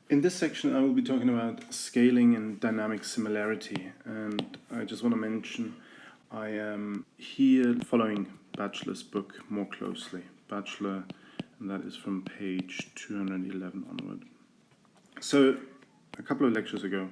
In this section I will be talking about scaling and dynamic similarity, and I just want to mention I am here following Batchelor's book more closely. Batchelor, and that is from page 211 onward. So a couple of lectures ago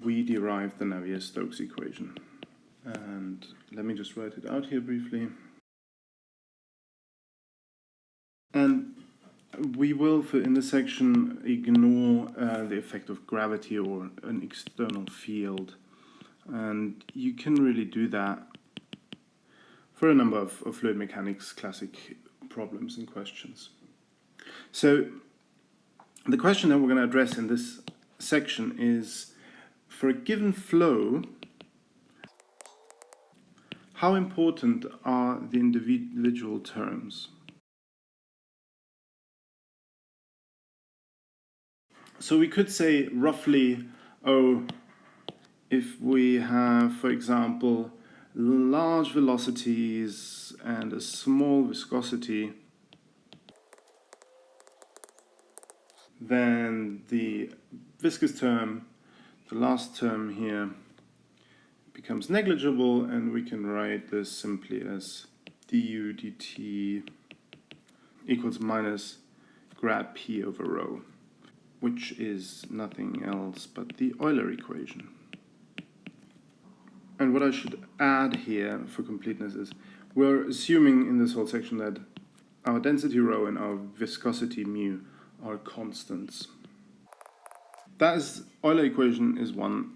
we derived the Navier-Stokes equation, and let me just write it out here briefly. And we will, in this section, ignore the effect of gravity or an external field. And you can really do that for a number of fluid mechanics classic problems and questions. So the question that we're going to address in this section is, for a given flow, how important are the individual terms? So we could say roughly, if we have, for example, large velocities and a small viscosity, then the viscous term, the last term here, becomes negligible, and we can write this simply as du dt equals minus grad p over rho, which is nothing else but the Euler equation. And what I should add here for completeness is, we're assuming in this whole section that our density rho and our viscosity mu are constants. That is, Euler equation is one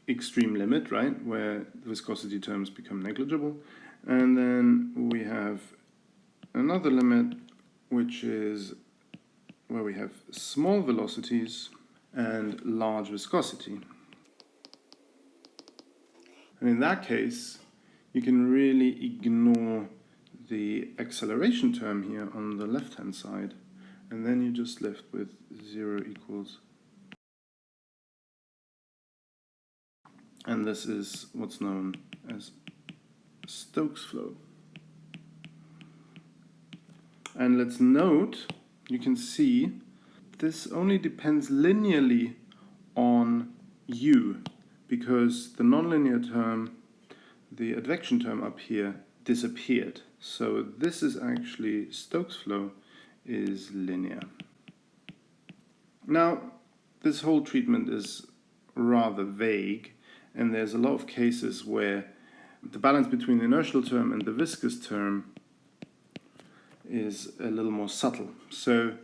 extreme limit, right, where the viscosity terms become negligible. And then we have another limit, which is where we have small velocities and large viscosity. And in that case, you can really ignore the acceleration term here on the left-hand side, and then you're just left with 0 equals. And this is what's known as Stokes flow. And let's note, you can see this only depends linearly on u, because the nonlinear term, the advection term up here, disappeared. So this is actually, Stokes flow is linear. Now, this whole treatment is rather vague, and there's a lot of cases where the balance between the inertial term and the viscous term is a little more subtle. So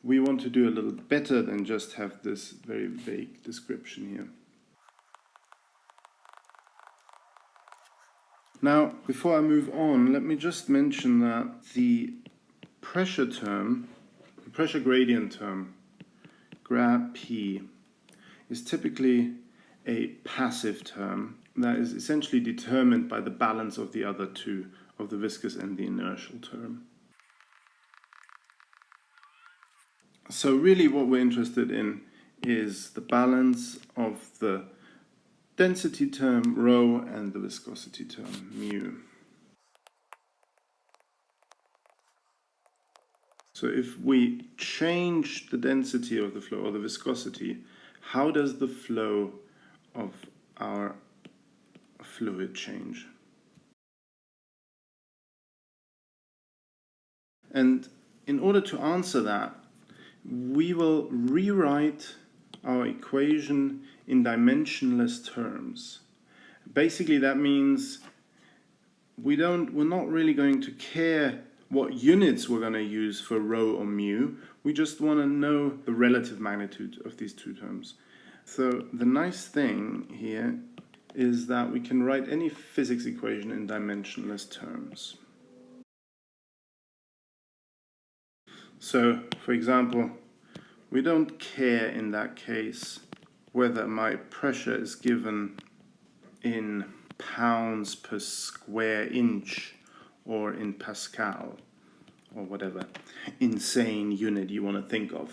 we want to do a little better than just have this very vague description here. Now, before I move on, let me just mention that the pressure term, the pressure gradient term, grad P, is typically a passive term that is essentially determined by the balance of the other two, of the viscous and the inertial term. So really what we're interested in is the balance of the density term rho and the viscosity term mu. So if we change the density of the flow or the viscosity, how does the flow of our fluid change? And in order to answer that, we will rewrite our equation in dimensionless terms. Basically that means we're not really going to care what units we're going to use for rho or mu. We just want to know the relative magnitude of these two terms. So the nice thing here is that we can write any physics equation in dimensionless terms. So, for example, we don't care in that case whether my pressure is given in pounds per square inch or in Pascal or whatever insane unit you want to think of.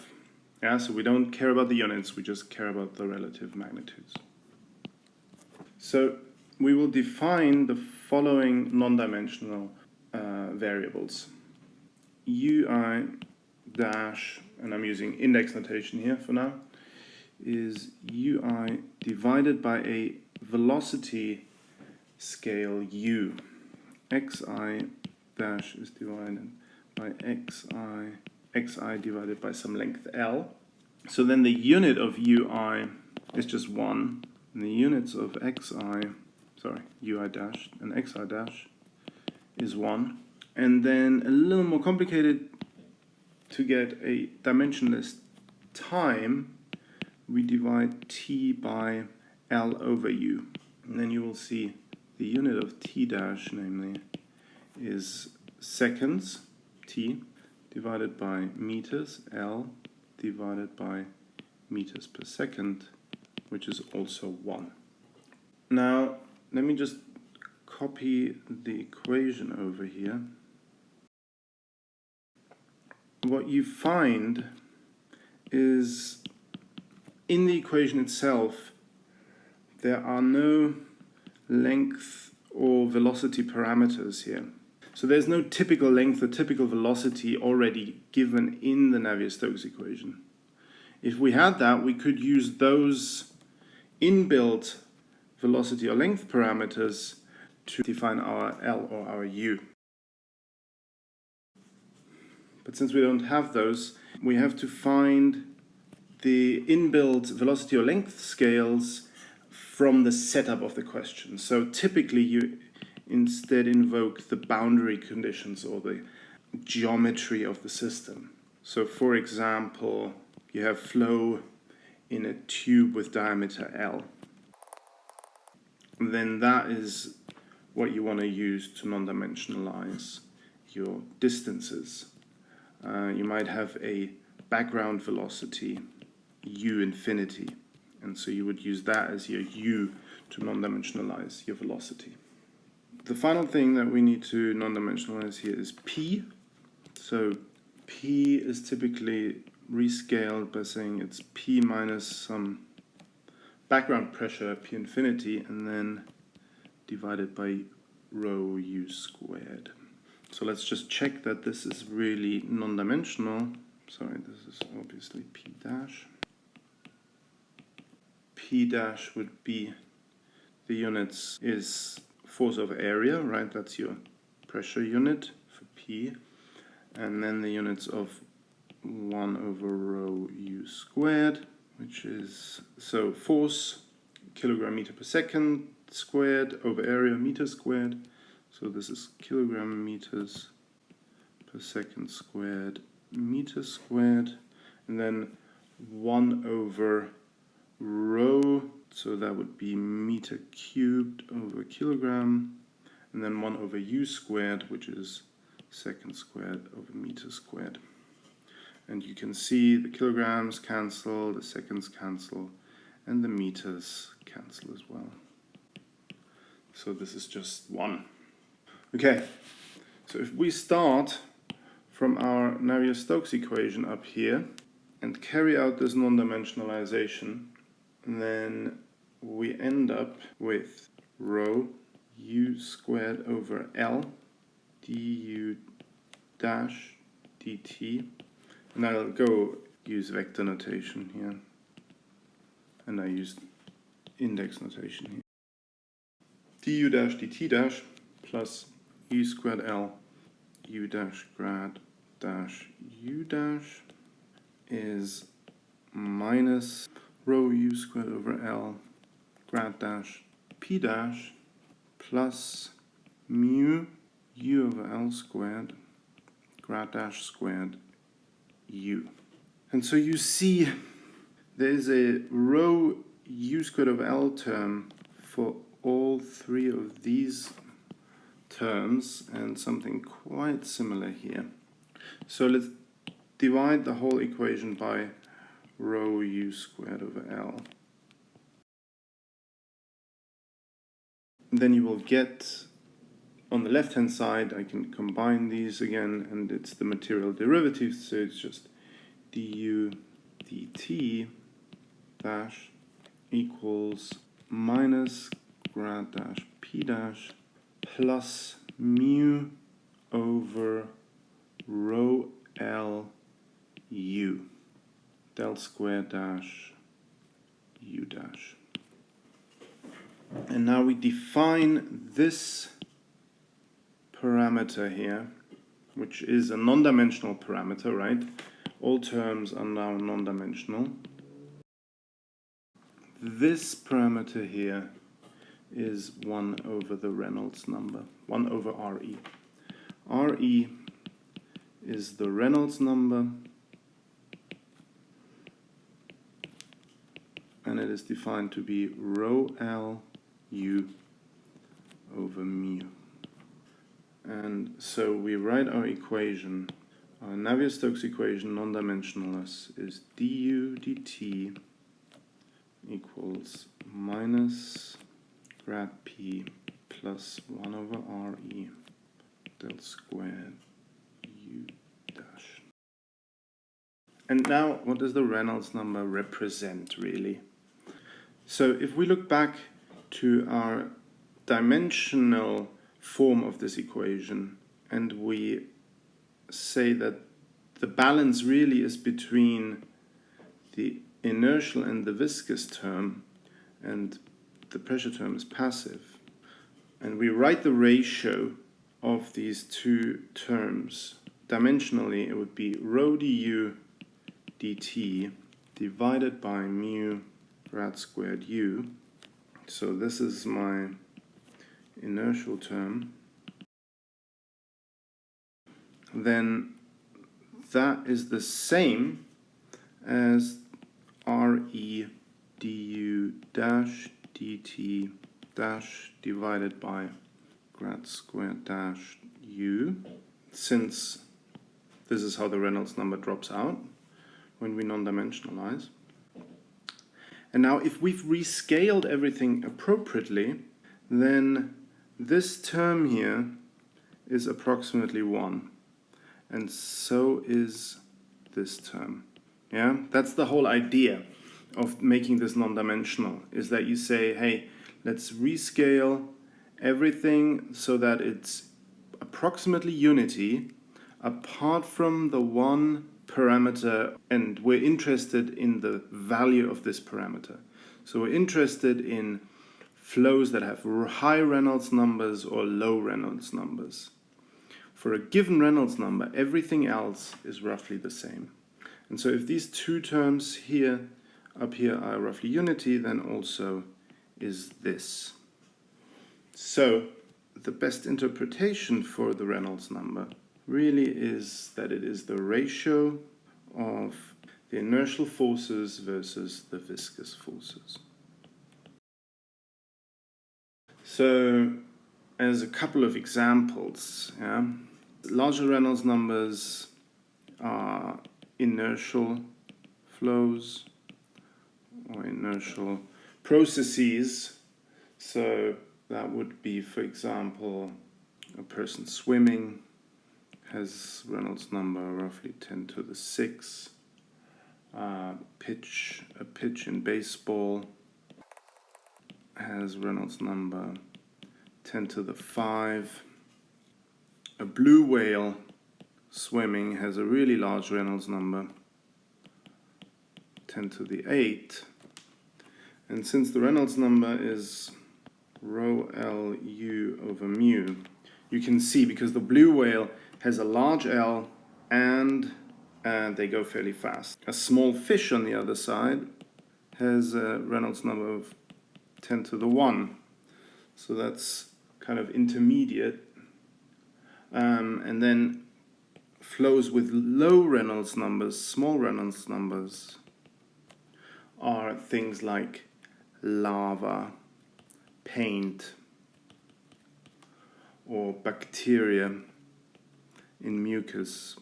Yeah, so we don't care about the units, we just care about the relative magnitudes. So we will define the following non-dimensional variables. Ui dash and I'm using index notation here for now, is ui divided by a velocity scale u. xi dash is divided by xi divided by some length L. So then the unit of ui is just 1, and the units of ui dash and xi dash is 1. And then a little more complicated, to get a dimensionless time, we divide t by L over u. And then you will see the unit of t dash, namely, is seconds, t, divided by meters, L, divided by meters per second, which is also 1. Now, let me just copy the equation over here. What you find is in the equation itself, there are no length or velocity parameters here. So there's no typical length or typical velocity already given in the Navier-Stokes equation. If we had that, we could use those inbuilt velocity or length parameters to define our L or our U. But since we don't have those, we have to find the inbuilt velocity or length scales from the setup of the question. So typically you instead invoke the boundary conditions or the geometry of the system. So for example, you have flow in a tube with diameter L. And then that is what you want to use to non-dimensionalize your distances. You might have a background velocity u infinity, and so you would use that as your u to non-dimensionalize your velocity. The final thing that we need to non-dimensionalize here is p. So p is typically rescaled by saying it's p minus some background pressure, p infinity, and then divided by rho u squared. So let's just check that this is really non-dimensional. Sorry, this is obviously p dash. P dash would be, the units is force over area, right? That's your pressure unit for P. And then the units of 1 over rho u squared, which is, so force, kilogram meter per second squared over area meter squared. So this is kilogram meters per second squared meter squared. And then 1 over rho, so that would be meter cubed over kilogram. And then 1 over u squared, which is second squared over meter squared. And you can see the kilograms cancel, the seconds cancel, and the meters cancel as well. So this is just 1. Okay, so if we start from our Navier-Stokes equation up here and carry out this non-dimensionalization, then we end up with rho u squared over L du dash dt. And I'll go use vector notation here. And I used index notation here. Du dash dt dash plus u squared L u dash grad dash u dash is minus rho u squared over L grad dash p dash plus mu u over L squared grad dash squared u. And so you see there is a rho u squared over L term for all three of these terms and something quite similar here. So let's divide the whole equation by rho u squared over L. And then you will get, on the left hand side, I can combine these again, and it's the material derivative, so it's just du dt dash equals minus grad dash p dash plus mu over rho L u. del square dash u dash. And now we define this parameter here, which is a non-dimensional parameter, right? All terms are now non-dimensional. This parameter here is 1 over the Reynolds number, 1 over Re. Re is the Reynolds number, and it is defined to be rho L u over mu. And so we write our equation, our Navier-Stokes equation, non-dimensionless, is du dt equals minus grad p plus 1 over Re del squared u dash. And now, what does the Reynolds number represent, really? So if we look back to our dimensional form of this equation, and we say that the balance really is between the inertial and the viscous term, and the pressure term is passive, and we write the ratio of these two terms dimensionally, it would be rho du dt divided by mu grad squared u. So this is my inertial term. Then that is the same as Re du dash dt dash divided by grad squared dash u, since this is how the Reynolds number drops out when we non-dimensionalize. And now if we've rescaled everything appropriately, then this term here is approximately 1. And so is this term. Yeah, that's the whole idea of making this non-dimensional, is that you say, hey, let's rescale everything so that it's approximately unity apart from the one parameter, and we're interested in the value of this parameter. So we're interested in flows that have high Reynolds numbers or low Reynolds numbers. For a given Reynolds number, everything else is roughly the same. And so if these two terms here, up here, are roughly unity, then also is this. So the best interpretation for the Reynolds number really is that it is the ratio of the inertial forces versus the viscous forces. So as a couple of examples, larger Reynolds numbers are inertial flows or inertial processes. So that would be, for example, a person swimming has Reynolds number roughly 10 to the 6. A pitch in baseball has Reynolds number 10 to the 5. A blue whale swimming has a really large Reynolds number, 10 to the 8. And since the Reynolds number is rho L u over mu, you can see, because the blue whale has a large L and they go fairly fast. A small fish on the other side has a Reynolds number of 10 to the 1. So that's kind of intermediate. And then flows with low Reynolds numbers, small Reynolds numbers, are things like lava, paint, or bacteria in mucus.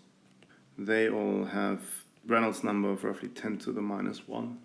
They all have Reynolds number of roughly 10 to the minus 1.